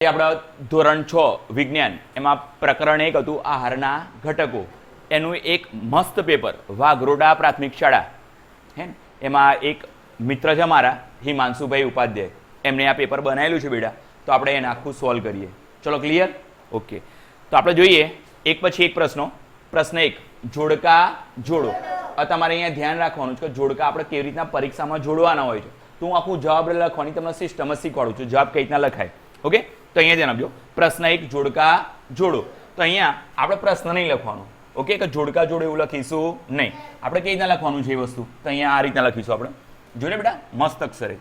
આપણા ધોરણ 6 વિજ્ઞાન એમાં પ્રકરણ 1 હતું આહારના ઘટકો. એનું એક મસ્ત પેપર વાઘરોડા પ્રાથમિક શાળા હે એમાં એક મિત્ર છે મારા હિમાંશુભાઈ ઉપાધ્યાય, એમણે આ પેપર બનાવેલું છે બેટા. તો આપણે એને આખું સોલ્વ કરીએ. ચલો ક્લિયર? ઓકે. તો આપણે જોઈએ એક પછી એક પ્રશ્નો. પ્રશ્ન 1, જોડકા જોડો. તમારે અહીંયા ધ્યાન રાખવાનું છે કે જોડકા આપણે કેવી રીતના પરીક્ષામાં જોડવાના હોય છે. તો હું આખું જવાબ લખવાની તમને સિસ્ટમ જ શીખવાડું છું, જવાબ કઈ રીતના લખાય. ઓકે, તો અહીંયા ધ્યાન આપજો. પ્રશ્ન 1, જોડકા જોડો. તો અહીંયા આપણે પ્રશ્ન નહીં લખવાનો. ઓકે, કે જોડકા જોડો એવું લખીશું નહીં. આપણે કઈ રીતના લખવાનું છે એ વસ્તુ, તો અહીંયા આ રીતના લખીશું આપણે. જોડે બેટા મસ્ત અક્ષરે.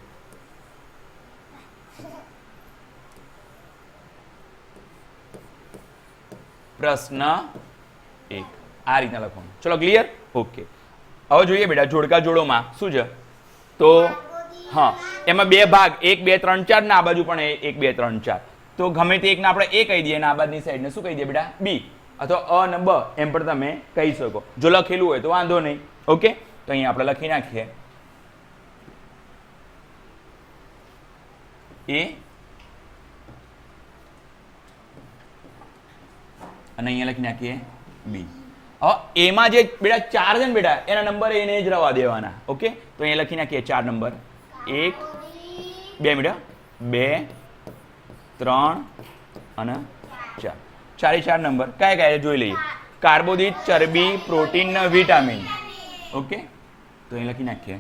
પ્રશ્ન 1 આ રીતના લખવાનું. ચલો ક્લિયર? ઓકે. હવે જોઈએ બેટા જોડકા જોડોમાં શું છે. તો હા, એમાં બે ભાગ 1 2 3 4 ને આ બાજુ પણ 1 2 3 4. તો ગમે તે એકને આપણે એ કહી દઈએ અને આ બાજુની સાઈડને શું કહી દઈએ બેટા? બી અથવા અ અને બ એમ પણ તમે કહી શકો. જો લખેલું હોય તો વાંધો નહીં. ઓકે, તો અહીંયા આપણે લખી નાખીએ એ અને અહીંયા લખી નાખીએ બી. હવે એમાં જે બેટા 4 છે ને બેટા એના નંબર એને જ રવા દેવાના. ઓકે, તો અહીંયા લખી નાખીએ 4 નંબર 1 2 બેટા 2 3 અને 4. 4 નંબર કયા કયા જોઈ લઈએ. કાર્બોદિત, ચરબી, પ્રોટીન ને વિટામિન. ઓકે, તો અહીં લખી નાખીએ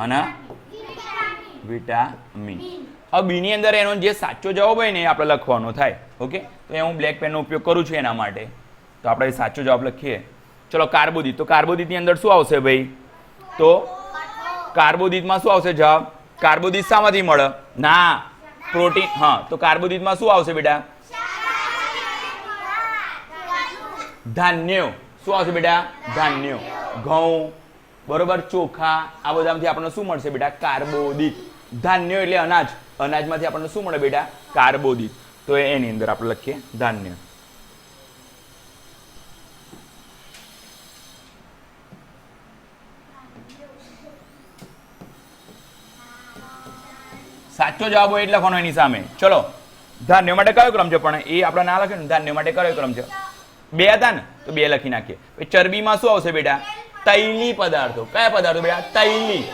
અને વિટામિન. હવે બી ની અંદર એનો જે સાચો જવાબ હોય ને એ આપણે લખવાનો થાય. ઓકે, તો હું બ્લેક પેનનો ઉપયોગ કરું છું એના માટે. તો આપણે સાચો જવાબ લખીએ. ચલો કાર્બોદિત. તો કાર્બોદિત ની અંદર શું આવશે ભાઈ? તો કાર્બોદિતમાં શું આવશે જવાબ? કાર્બોદિત શામાંથી મળે? ના, પ્રોટીન. હા, તો કાર્બોદિતમાં શું આવશે બેટા? ધાન્યો. શું આવશે બેટા? ધાન્યો. ઘઉં બરોબર, ચોખા, આ બધામાંથી આપણને શું મળશે બેટા? કાર્બોદિત. ધાન્યો એટલે અનાજ. અનાજમાંથી આપણને શું મળે બેટા? કાર્બોદિત. તો એની અંદર આપણે લખીએ ધાન્ય. સાચો જવાબ હોય એટલે લખવાનો એની સામે. ચલો, ધાન્ય માટે કયો ક્રમ છે? પણ એ આપણે ના લખ્યું ને. ધાન્ય માટે કયો ક્રમ છે? 2 હતા ને, તો 2 લખી નાખીએ. ચરબીમાં શું આવશે બેટા? તૈલી પદાર્થો. કયા પદાર્થો બેટા? તૈલી.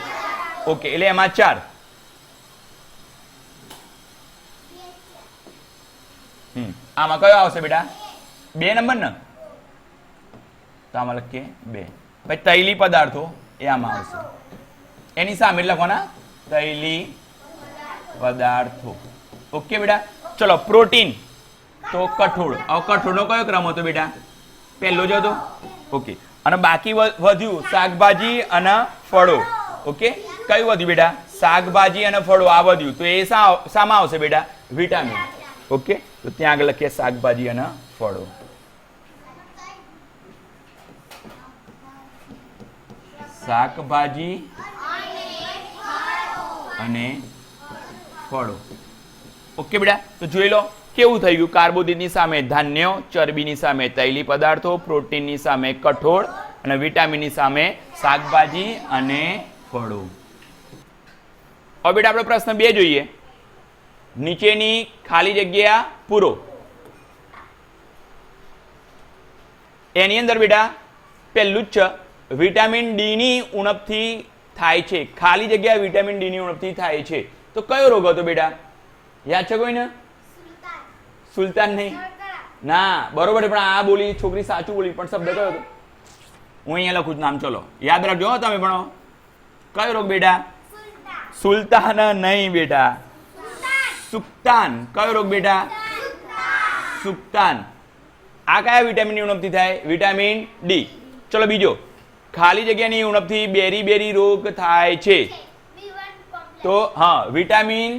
ઓકે, એટલે એમાં 4. આમાં કયો આવશે બેટા? 2 નંબર ને, તો આમાં લખીએ 2. પછી તૈલી પદાર્થો એ આમાં આવશે. એની સામે લખવાના તૈલી પદાર્થો. ઓકે બેટા. ચલો, પ્રોટીન તો કઠોળ. હવે કઠોળનો કયો ક્રમ હતો બેટા? પહેલો જ હતો. ઓકે, અને બાકી વધ્યું શાકભાજી અને ફળો. ઓકે, કયું વધ્યું બેટા? શાકભાજી અને ફળો આ વધ્યું. તો એ શામાં આવશે બેટા? વિટામિન. ઓકે, તો ત્યાં આગળ લખીએ શાકભાજી અને ફળો. શાકભાજી અને ફળો. ઓકે બેટા, તો જોઈ લો કેવું થઈ ગયું. કાર્બોદિતની સામે ધાન્યો, ચરબીની સામે તૈલી પદાર્થો, પ્રોટીનની સામે કઠોળ અને વિટામિનની સામે શાકભાજી અને ફળો. હવે બેટા આપણે પ્રશ્ન 2 જોઈએ. નીચેની ખાલી જગ્યા પૂરો. એની અંદર બેટા પહેલું જ છે વિટામિન ડી ની ઉણપથી થાય છે. ખાલી જગ્યા વિટામિન ડી ની ઉણપથી થાય છે. તો કયો રોગ હતો બેટા? યાદ છે કોઈને? સુલતાન નહીં ના, બરોબર છે. પણ આ બોલી છોકરી સાચું બોલી, પણ શબ્દ કયો હતો? હું અહીંયા લખું છું નામ. ચલો યાદ રાખજો તમે ભણો. કયો રોગ બેટા? સુલતાન નહીં બેટા, સુક્તાન. કયો રોગ બેટા? સુક્તાન. આ કયા વિટામિનની ઉણપથી થાય? Vitamin D. ચલો બીજો, ખાલી જગ્યાની ઉણપથી બેરી રોગ થાય છે. તો હા, વિટામિન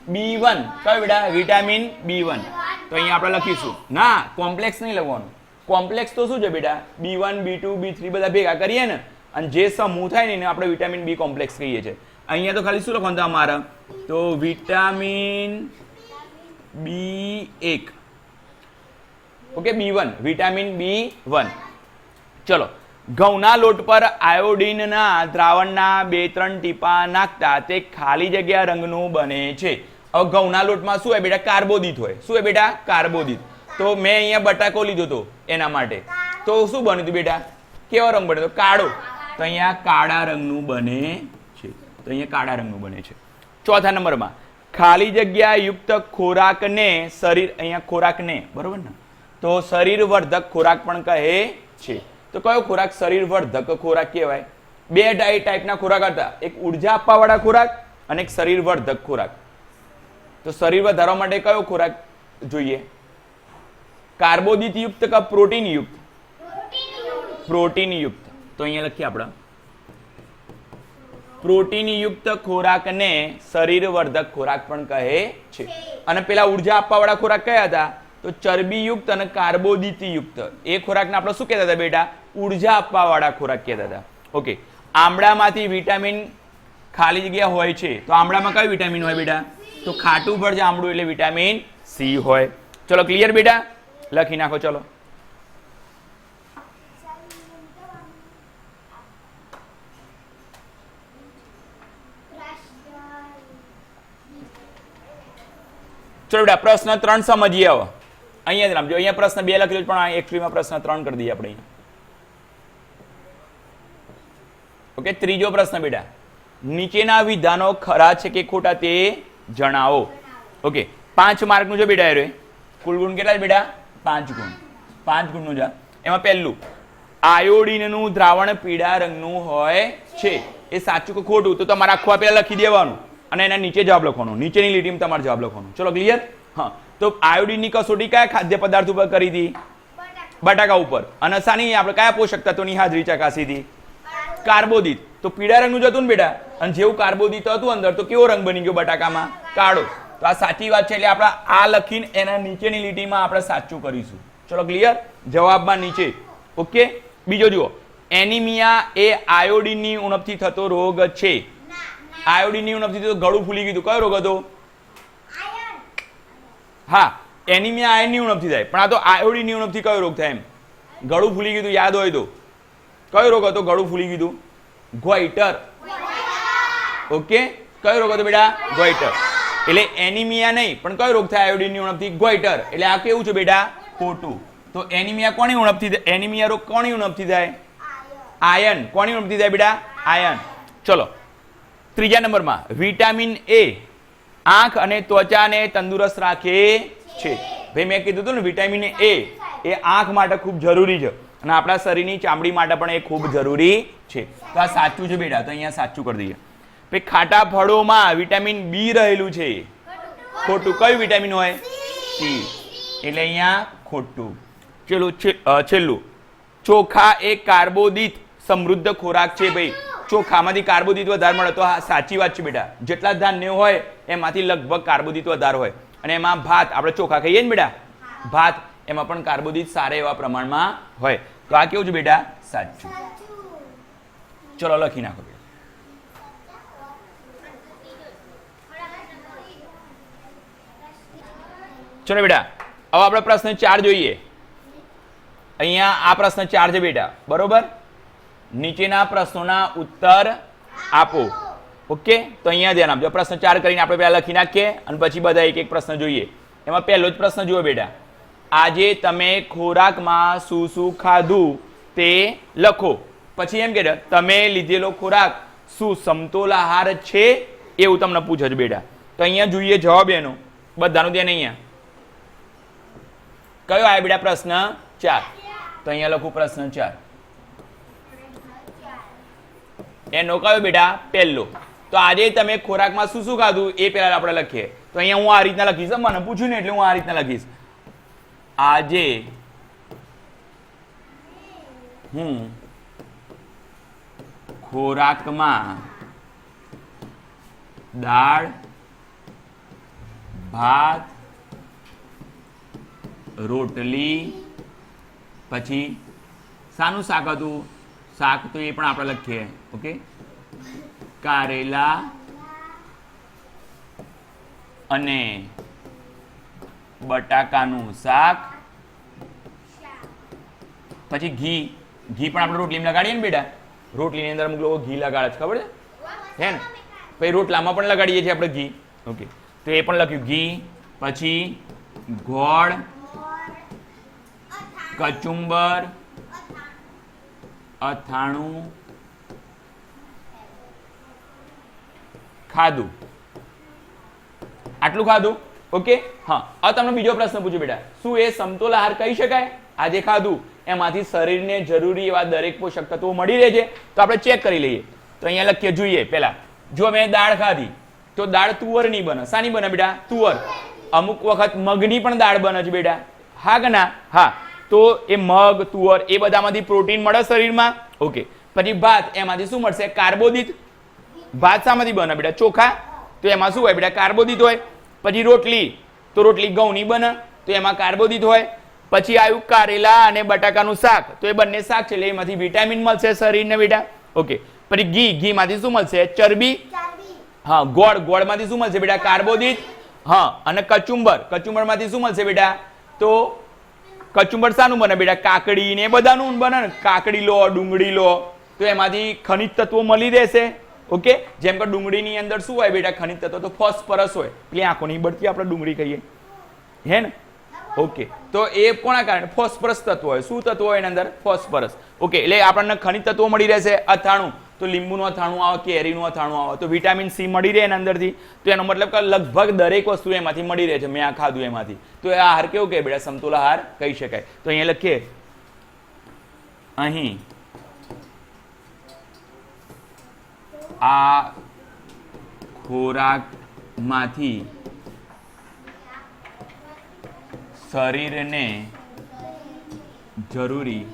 B1. કયો બેટા? Vitamin B1. તો અહીંયા આપણે લખીશું. ના, કોમ્પ્લેક્સ નહીં લખવાનું. કોમ્પ્લેક્સ તો શું છે બેટા? B1 B2 B3 બધા ભેગા કરીએ ને, અને જે સમૂહ થાય ને એને આપણે વિટામિન બી કોમ્પ્લેક્સ કહીએ છીએ. અહીંયા તો ખાલી શું લખવાનું તમારે? તો vitamin B1 okay B1 vitamin B1. ચલો ઘઉંના લોટ પર આયોડિનના દ્રાવણના 2-3 ટીપા નાખતા તે ખાલી જગ્યા રંગનું બને છે. હવે ઘઉંના લોટમાં શું હોય બેટા? કાર્બોદિત હોય. શું હોય બેટા? કાર્બોદિત. તો મેં અહીંયા બટાકો લીધો હતો એના માટે, તો શું બન્યું હતું બેટા? કેવો રંગ બન્યો? કાળો. તો અહીંયા કાળા રંગનું બને છે. તો અહીંયા કાળા રંગનું બને છે. ચોથા નંબરમાં ખાલી જગ્યા યુક્ત ખોરાકને શરીર, અહીંયા ખોરાકને બરોબર ને, તો શરીરવર્ધક ખોરાક પણ કહે છે. તો કયો ખોરાક શરીરવર્ધક ખોરાક કહેવાય? બે ટાઈપના ખોરાક હતા, એક ઉર્જા આપવાવાળા ખોરાક અને એક શરીરવર્ધક ખોરાક. તો શરીર વધારવા માટે કયો ખોરાક જોઈએ? કાર્બોદિત યુક્ત કે પ્રોટીન યુક્ત? પ્રોટીન યુક્ત. તો અહીંયા લખીએ આપણે પ્રોટીન યુક્ત ખોરાકને શરીરવર્ધક ખોરાક પણ કહે છે. અને પેલા ઉર્જા આપવાવાળા ખોરાક કયા હતા? તો ચરબી યુક્ત અને કાર્બોદિત યુક્ત. એ ખોરાકને આપણે શું કહેતા હતા બેટા? ઉર્જા આપવાવાળા ખોરાક કહેતા હતા. ઓકે. આમળામાંથી વિટામિન ખાલી જગ્યા હોય છે, તો આમળામાં કયું વિટામિન હોય બેટા? તો ખાટું ફળ છે આમળું એટલે વિટામિન સી હોય. ચલો ક્લિયર બેટા? લખી નાખો. ચલો ચલો બેટા પ્રશ્ન 3 સમજીએ. હવે અહીંયા જ રાખજો. અહીંયા પ્રશ્ન 2 લખેલો પણ એકચ્યુઅલીમાં પ્રશ્ન 3 કરી દઈએ આપણે. ઓકે. ત્રીજો પ્રશ્ન બેટા, નીચેના વિધાનો ખરા છે કે ખોટા તે જણાવો. ઓકે. 5 માર્કનું છે બેટા. એ કુલ ગુણ કેટલા છે બેટા? 5 ગુણ. 5 ગુણનું છે. એમાં પહેલું, આયોડિનનું દ્રાવણ પીળા રંગનું હોય છે. એ સાચું કે ખોટું? તો તમારે આખું પેલા લખી દેવાનું અને એના નીચે જવાબ લખવાનો. નીચેની લીટીમાં તમારે જવાબ લખવાનો. ચલો ક્લિયર? હા. તો આયોડિનની કસોટી કયા ખાદ્ય પદાર્થ ઉપર કરી હતી? બટાકા ઉપર. અને સાની આપણે કયા પોષક તત્વોની હાજરી ચકાસી હતી? કાર્બોદિત. તો પીળા રંગનું જ હતું ને બેટા. અને જેવું કાર્બોદિત હતું અંદર, તો કેવો રંગ બની ગયો બટાકામાં? કાળો. તો આ સાચી વાત છે, એટલે આપણે આ લખીને એના નીચેની લીટીમાં આપણે સાચું કરીશું. ચલો ક્લિયર? જવાબમાં નીચે. ઓકે. બીજો જુઓ, એનિમિયા એ આયોડિનની ઉણપથી થતો રોગ છે. આયોડિનની ઉણપથી તો ગળું ફૂલી ગયું. કયો રોગ હતો? હા, એનિમિયા આયર્નની ઉણપથી થાય, પણ આ તો આયોડિનની ઉણપથી કયો રોગ થાય? એમ ગળું ફૂલી ગયું. યાદ હોય તો કયો રોગ હતો ગળું ફૂલી ગયું? ગોઈટર. ઓકે. કયો રોગ હતો બેટા? ગોઈટર. એટલે એનિમિયા નહીં, પણ કયો રોગ થાય આયોડિનની ઉણપથી? ગોઈટર. એટલે આ કેવું છે બેટા? ખોટું. તો એનિમિયા કોની ઉણપથી? એનિમિયા રોગ કોની ઉણપથી થાય? આયર્ન. કોની ઉણપથી થાય બેટા? આયર્ન. ચલો ત્રીજા નંબરમાં, વિટામિન એ આંખ અને ત્વચાને તંદુરસ્ત રાખે છે. ભાઈ મેં કીધું હતું ને, વિટામિન એ આંખ માટે ખૂબ જરૂરી છે અને આપણા શરીરની ચામડી માટે પણ એ ખૂબ જરૂરી છે. તો આ સાચું છે બેટા. તો અહીંયા સાચું કરી દઈએ. ભાઈ ખાટા ફળોમાં વિટામિન બી રહેલું છે. ખોટું. કયું વિટામિન હોય? સી. એટલે અહીંયા ખોટું. છેલ્લું, ચોખા એ કાર્બોદિત સમૃદ્ધ ખોરાક છે. ભાઈ ચોખામાંથી કાર્બોદિત વધારે મળે, તો હા સાચી વાત છે બેટા. જેટલા ધાન્ય હોય એમાંથી લગભગ કાર્બોદિત વધારે હોય. અને એમાં ભાત, આપણે ચોખા ખાઈએ ને બેટા, ભાત, એમાં પણ કાર્બોદિત સારા એવા પ્રમાણમાં હોય. તો આ કેવું છે બેટા? સાચું. ચલો લખી નાખો. ચલો બેટા હવે આપણે પ્રશ્ન 4 જોઈએ. અહીંયા આ પ્રશ્ન 4 છે બેટા. બરોબર? નીચેના પ્રશ્નોના ઉત્તર આપો. ઓકે. તો અહીંયા ધ્યાન આપજો. પ્રશ્ન 4 કરીને આપણે પહેલા લખી નાખીએ અને પછી બધા એક એક પ્રશ્ન જોઈએ. એમાં પહેલો જ પ્રશ્ન જુઓ બેટા, આજે તમે ખોરાકમાં શું શું ખાધું તે લખો. પછી એમ કે તમે લીધેલો ખોરાક શું સમતોલ આહાર છે, એવું તમને પૂછે છે બેટા. તો અહીંયા જોઈએ જવાબ એનો. બધાનું ધ્યાન અહીંયા. કયો આવ્યો બેટા? પ્રશ્ન 4. તો અહીંયા લખું પ્રશ્ન 4. એનો કયો બેટા? પહેલો. તો આજે તમે ખોરાકમાં શું શું ખાધું એ પહેલા આપણે લખીએ. તો અહીંયા હું આ રીતના લખીશ. મને પૂછ્યું ને એટલે હું આ રીતના લખીશ. આજે હું ખોરાકમાં દાળ, ભાત, રોટલી, પછી શાનું શાક હતું? શાક તો એ પણ આપણે લખીએ. ઓકે. કારેલા અને બટાકાનું શાક પછી ઘી, ઘી પણ આપણે રોટલીમાં લગાડીએ ને બેટા, રોટલીની અંદર અમુક લોકો ઘી લગાડે છે, ખબર છે હે ને? પછી રોટલામાં પણ લગાડીએ છીએ આપણે ઘી. ઓકે, તો એ પણ લખ્યું ઘી. પછી ગોળ, કચુંબર, અથાણું, ખાધું. આટલું ખાધું. ઓકે, હા. હવે તમને બીજો પ્રશ્ન પૂછું બેટા, શું એ સમતોલ આહાર કહી શકાય? આજે ખાધું એમાંથી શરીરને જરૂરી એવા દરેક પોષક તત્વો મળી રહે છે? તો આપણે ચેક કરી લઈએ. તો અહીંયા લખીએ, જોઈએ પહેલા. જો મેં દાળ ખાધી તો દાળ તુવરની બને. શાની બને બેટા? તુવર. અમુક વખત મગની પણ દાળ બને છે બેટા, હા કે ના? હા. તો એ મગ, તુવર એ બધામાંથી પ્રોટીન મળે શરીરમાં. ઓકે, પછી ભાત, એમાંથી શું મળશે? કાર્બોદિત. ભાત શામાંથી બને બેટા? ચોખા. તો એમાં શું હોય બેટા? કાર્બોદિત હોય. પછી રોટલી, તો રોટલી ઘઉંની બને, તો એમાં કાર્બોદિત હોય. પછી આવ્યું કારેલા અને બટાકાનું શાક, તો એ બંને શાક છે એટલે એમાંથી વિટામિન મળશે શરીરને બેટા. ઓકે, પછી ઘી, ઘીમાંથી શું મળશે? ચરબી. હા. ગોળ, ગોળમાંથી શું મળશે બેટા? કાર્બોદિત. હા. અને કચુંબર, કચુંબરમાંથી શું મળશે બેટા? તો કચુંબર શાનું બને બેટા? કાકડી ને એ બધાનું બને ને. કાકડી લો, ડુંગળી લો, તો એમાંથી ખનિજ તત્વો મળી રહેશે. ઓકે, જેમ કે ડુંગળીની અંદર શું હોય બેટા? ખનિજ તત્વો. તો ફોસ્ફરસ હોય, એટલે આંખોની બળતી આપણે ડુંગળી કહીએ, હે ને? ઓકે, તો એ કોના કારણે? ફોસ્ફરસ તત્વ હોય. શું તત્વ હોય એની અંદર? ફોસ્ફરસ. ઓકે, એટલે આપણને ખનિજ તત્વો મળી રહેશે. અથાણું, તો લીંબુનું અથાણું આવે, કેરીનું અથાણું આવે, તો વિટામિન સી મળી રહે એના અંદરથી. તો એનો મતલબ કે લગભગ દરેક વસ્તુ એમાંથી મળી રહે છે, મેં આ ખાધું એમાંથી. તો એ આહાર કેવો કે બેટા? સમતોલ આહાર કહી શકાય. તો અહીંયા લખીએ, અહીં આ ખોરાકમાંથી શરીરને જરૂરી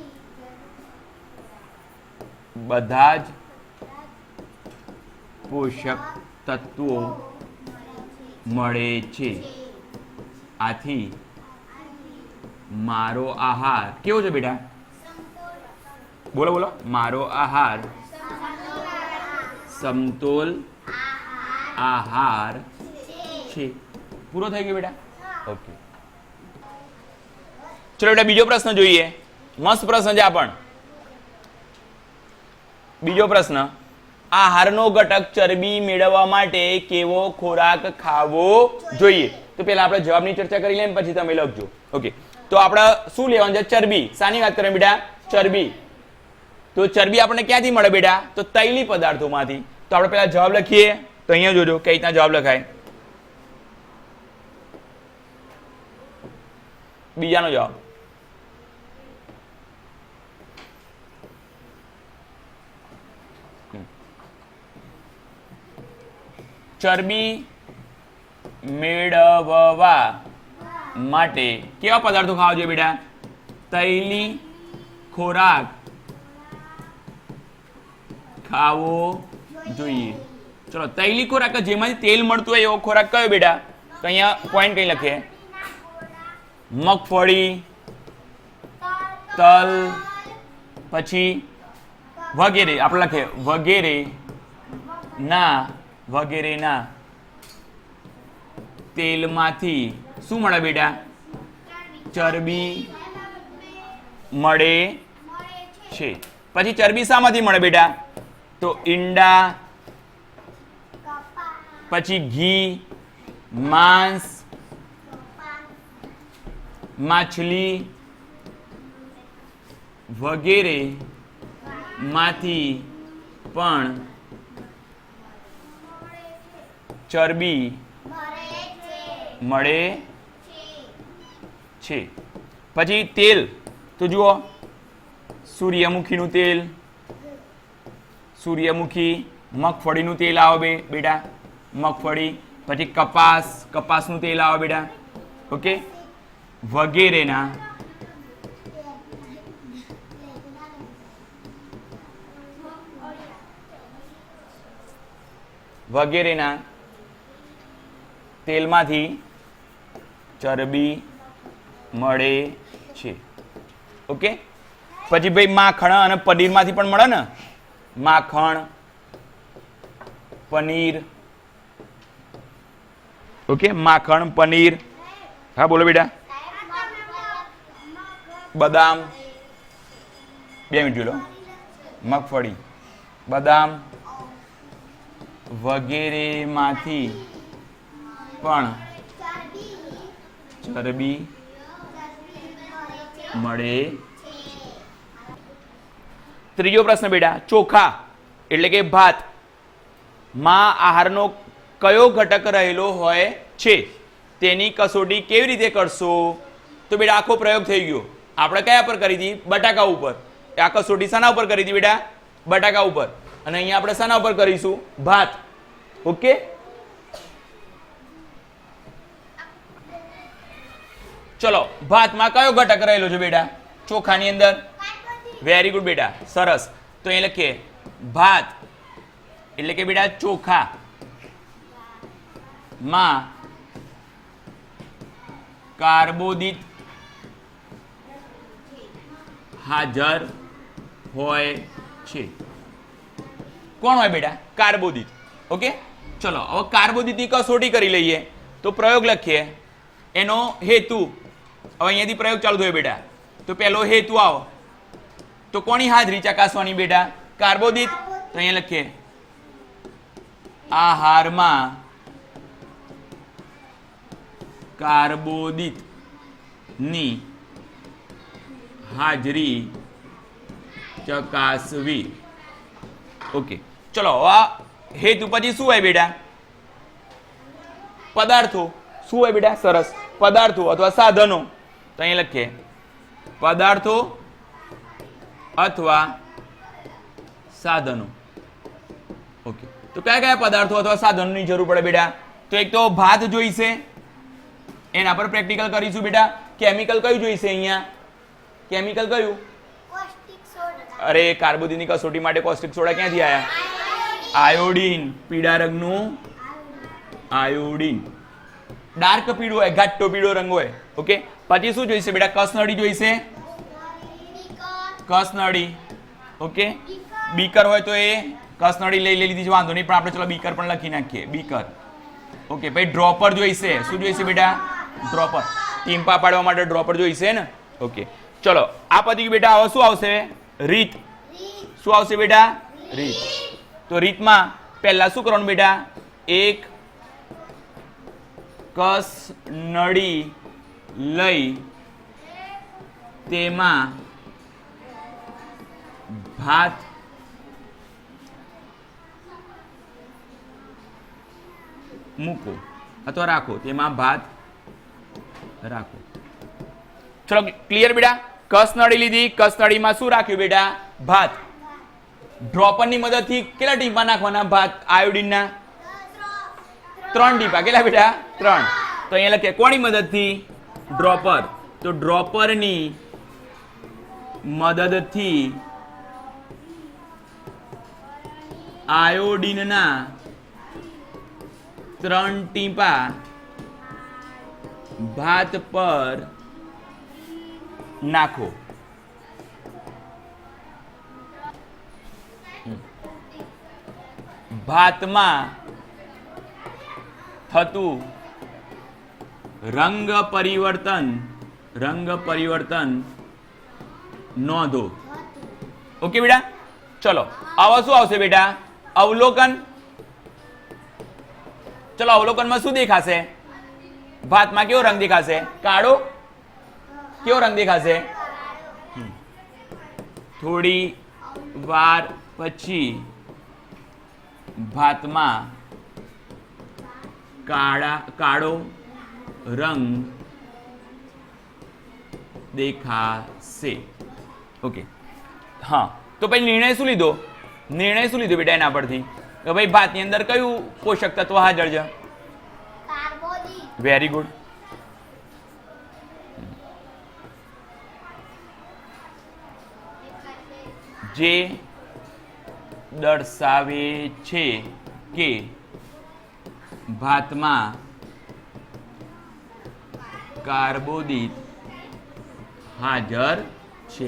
બધા જ પોષક તત્વો મળે છે. આથી મારો આહાર કેવો છે બેટા? બોલો બોલો. મારો આહાર સમતોલ આહાર છે. પૂરો થઈ ગયો બેટા? ઓકે, ચલો બેટા બીજો પ્રશ્ન જોઈએ. મસ્ત પ્રશ્ન છે આ પણ. બીજો પ્રશ્ન, આહારનો ઘટક ચરબી મેળવવા માટે કેવો ખોરાક ખાવો જોઈએ? તો પેલા આપણે જવાબની ચર્ચા કરી લઈએ, પછી તમે લખજો. ઓકે, તો આપણે શું લેવાનું છે? ચરબી. શાની વાત કરીએ બેટા? ચરબી. તો ચરબી આપણને ક્યાંથી મળે બેટા? તો તૈલી પદાર્થોમાંથી. તો આપણે પેલા જવાબ લખીએ. તો અહીંયા જોજો કઈ રીતના જવાબ લખાય. બીજાનો જવાબ. ચરબી મેળવવા માટે કેવા પદાર્થો ખાવા જોઈએ બેટા? તૈલી ખોરાક ખાવો જોઈએ. ચલો, તૈલી ખોરાક જેમાંથી તેલ મળતું હોય એવો ખોરાક કયો બેટા? તો અહીંયા પોઈન્ટ કઈ લખીએ? મગફળી, તલ, પછી વગેરે આપણે લખીએ વગેરેના તેલમાંથી શું મળે બેટા? ચરબી મળે છે. પછી ચરબી શામાંથી મળે બેટા? તો ઈંડા, પછી ઘી, માંસ, માછલી વગેરે માંથી પણ ચરબી મળે છે. પછી તેલ, તો જુઓ સૂર્યમુખીનું તેલ, સૂર્યમુખી, મગફળીનું તેલ આવે બેટા, મગફળી, પછી કપાસનું તેલ આવે બેટા. ઓકે, વગેરેના તેલમાંથી ચરબી મળે છે. ઓકે, પછી ભાઈ માખણ અને પનીરમાંથી પણ મળે ને? માખણ, પનીર. ઓકે, માખણ, પનીર. હા બોલો બેટા. બદામ, 2 મિનિટ જોઈ લો. મગફળી, બદામ વગેરેમાંથી પણ ચરબી મળે. ત્રીજો પ્રશ્ન બેટા, ચોખા એટલે કે ભાત માં આહારનો કયો ઘટક રહેલો હોય છે તેની કસોટી કેવી રીતે કરશો? તો બેટા આખો પ્રયોગ થઈ ગયો. આપણે કયા પર કરી હતી? બટાકા ઉપર. આ કસોટી શાના ઉપર કરી હતી બેટા? બટાકા ઉપર. અને અહીંયા આપણે શાના ઉપર કરીશું? ભાત. ઓકે, ચલો ભાતમાં કયો ઘટક રહેલો છે બેટા? ચોખાની અંદર. વેરી ગુડ બેટા, સરસ. તો અહીં લખીએ ભાત એટલે કે બેટા ચોખા માં કાર્બોદિત હાજર હોય છે. કોણ હોય બેટા? કાર્બોદિત. ઓકે, ચલો હવે કાર્બોદિતની કસોટી કરી લઈએ. તો પ્રયોગ લખીએ. એનો હેતુ, હવે અહીંયાથી પ્રયોગ ચાલુ થયો બેટા. તો પહેલો હેતુ આવો, તો કોની હાજરી ચકાસવાની બેટા? કાર્બોદિત. તો અહીંયા લખીએ આહારમાં કાર્બોદિત ની હાજરી ચકાસવી. ઓકે, ચલો આ હેતુ પછી શું હોય બેટા? પદાર્થો. શું હોય બેટા? સરસ, પદાર્થો અથવા સાધનો. તો અહીં લખીએ પદાર્થો અથવા સાધનો. ઓકે, તો કયા કયા પદાર્થો અથવા સાધનોની જરૂર પડે બેટા? તો એક તો ભાત જોઈશે, એના પર પ્રેક્ટિકલ કરીશું બેટા. કેમિકલ કયું જોઈશે અહીંયા? કેમિકલ કયું? અરે કાર્બોદિતની કસોટી માટે કોસ્ટિક સોડા ક્યાંથી આયા? આયોડીન. પીળા રંગનું આયોડીન. ડાર્ક પીળો હોય, ઘાટો પીળો રંગ હોય. ઓકે, પછી શું જોઈશે બેટા? કસનળી જોઈશે. કસનળી. ઓકે, બીકર હોય તો એ કસનળી લઈ લીધી છે, વાંધો નહીં, પણ આપણે ચલો બીકર પણ લખી નાખીએ. બીકર. ઓકે, પછી ડ્રોપર જોઈશે. શું જોઈશે બેટા? ડ્રોપર. ટીમ્પા પાડવા માટે ડ્રોપર જોઈશે ને. ઓકે, ચલો આ પછી બેટા હવે શું આવશે? રીત. શું આવશે બેટા? રીત. તો રીતમાં પહેલા શું કરવાનું બેટા? એક કસનળી લઈ તેમાં ભાત મૂકો અથવા રાખો. તેમાં ભાત રાખો. ચલો ક્લિયર બેટા? કસનળી લીધી, કસનળીમાં શું રાખ્યું બેટા? ભાત. ડ્રોપરની મદદથી કેટલા ટીપા નાખવાના ભાત આયોડીનના? 3 ટીપા. કેટલા બેટા? 3. તો અહીંયા લખીએ કોની મદદથી? ડ્રોપર. તો ડ્રોપરની મદદથી આયોડીનના 3 ટીપા ભાત પર નાખો. ભાતમાં થતું રંગ પરિવર્તન નોંધો. ઓકે બેટા, ચલો આવા શું આવશે બેટા? અવલોકન. ચલો અવલોકનમાં શું દેખાશે? ભાતમાં કેવો રંગ દેખાશે? કાળો. કેવો રંગ દેખાશે? થોડી વાર પછી ભાતમાં કાળો રંગ દેખાશે. ઓકે, હા. તો પછી નિર્ણય શું લીધો? નિર્ણય શું લીધો બેટા એના પરથી? કે ભાઈ ભાતની અંદર કયું પોષક તત્વ હાજર છે? Very good. જે દર્શાવે છે કે ભાતમાં કાર્બોદિત હાજર છે.